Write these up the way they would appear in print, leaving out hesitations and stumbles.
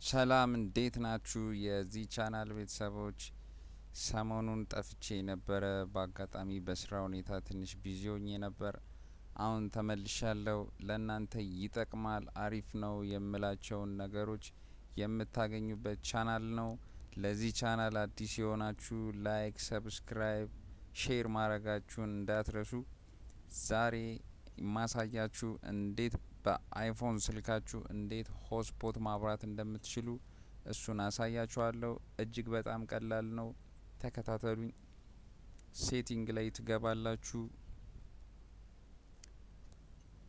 ሰላም እንዴት ናችሁ? የዚህ ቻናል ቤተሰቦች ሰሞኑን ጠፍቼ ነበረ። በአጋጣሚ በስራ ሁኔታ ትንሽ ቢዚ ሆኜ ነበር። አሁን ተመልሻለሁ። ለእናንተ ይጠቅማል አሪፍ ነው የምላቸውን ነገሮች የምታገኙበት ቻናል ነው። ለዚህ ቻናል አዲስ የሆናችሁ ላይክ፣ ሰብስክራይብ፣ ሼር ማድረጋችሁን እንዳትረሱ። ዛሬ ማሳያችሁ እንዴት በአይፎን ስልካችሁ እንዴት ሆስፖት ማብራት እንደምትችሉ እሱን አሳያችኋለሁ። እጅግ በጣም ቀላል ነው። ተከታተሉኝ። ሴቲንግ ላይ ትገባላችሁ።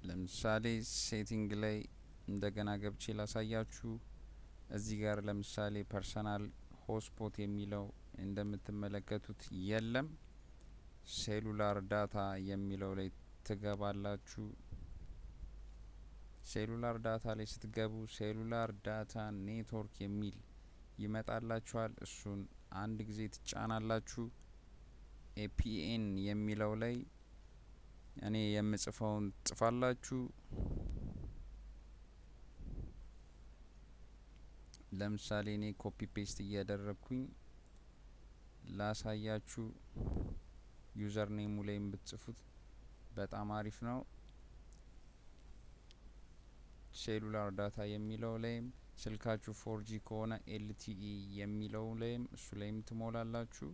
ለምሳሌ ሴቲንግ ላይ እንደገና ገብቼ ላሳያችሁ። እዚህ ጋር ለምሳሌ ፐርሰናል ሆስፖት የሚለው እንደምትመለከቱት የለም። ሴሉላር ዳታ የሚለው ላይ ትገባላችሁ። ሴሉላር ዳታ ላይ ስትገቡ ሴሉላር ዳታ ኔትወርክ የሚል ይመጣላችኋል። እሱን አንድ ጊዜ ትጫናላችሁ። ኤፒኤን የሚለው ላይ እኔ የምጽፈውን ጽፋላችሁ። ለምሳሌ እኔ ኮፒ ፔስት እያደረግኩኝ ላሳያችሁ። ዩዘር ኔሙ ላይ ብትጽፉት በጣም አሪፍ ነው። ሴሉላር ዳታ የሚለው ላይም ስልካችሁ 4G ከሆነ ኤልቲኢ የሚለው ላይም እሱ ላይም ትሞላላችሁ።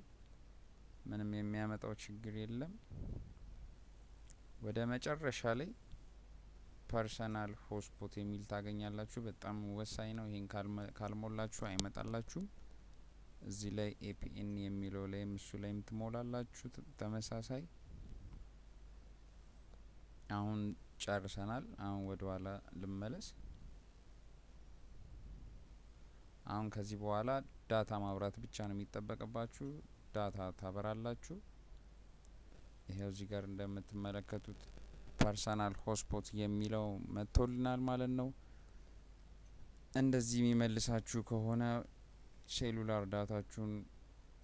ምንም የሚያመጣው ችግር የለም። ወደ መጨረሻ ላይ ፐርሰናል ሆስፖት የሚል ታገኛላችሁ። በጣም ወሳኝ ነው። ይሄን ካልሞላችሁ አይመጣላችሁም። እዚህ ላይ ኤፒኤን የሚለው ላይም እሱ ላይም ትሞላላችሁ ተመሳሳይ። አሁን ጨርሰናል። አሁን ወደ ኋላ ልመለስ። አሁን ከዚህ በኋላ ዳታ ማብራት ብቻ ነው የሚጠበቅባችሁ። ዳታ ታበራላችሁ። ይሄው እዚህ ጋር እንደምትመለከቱት ፐርሰናል ሆስፖት የሚለው መጥቶልናል ማለት ነው። እንደዚህ የሚመልሳችሁ ከሆነ ሴሉላር ዳታችሁን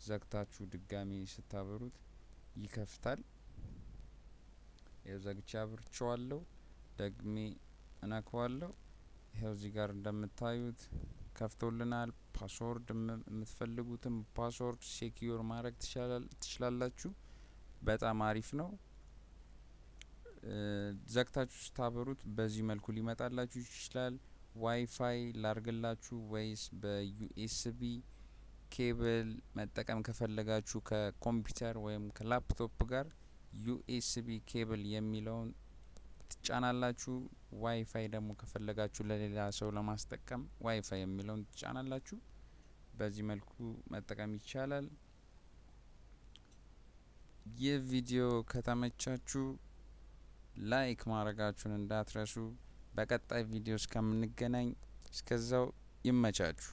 ዘግታችሁ ድጋሚ ስታበሩት ይከፍታል። የዘግቻ አብርቼዋለሁ። ደግሜ እነካዋለሁ። ይሄው እዚህ ጋር እንደምታዩት ከፍቶልናል። ፓስወርድ የምትፈልጉትን ፓስወርድ ሴኪዩር ማድረግ ትችላላችሁ። በጣም አሪፍ ነው። ዘግታችሁ ስታበሩት በዚህ መልኩ ሊመጣላችሁ ይችላል። ዋይፋይ ላርግላችሁ ወይስ በዩኤስቢ ኬብል መጠቀም ከፈለጋችሁ ከኮምፒውተር ወይም ከላፕቶፕ ጋር ዩኤስቢ ኬብል የሚለውን ትጫናላችሁ። ዋይፋይ ደግሞ ከፈለጋችሁ ለሌላ ሰው ለማስጠቀም ዋይፋይ የሚለውን ትጫናላችሁ። በዚህ መልኩ መጠቀም ይቻላል። ይህ ቪዲዮ ከተመቻችሁ ላይክ ማድረጋችሁን እንዳትረሱ። በቀጣይ ቪዲዮ እስከምንገናኝ እስከዛው ይመቻችሁ።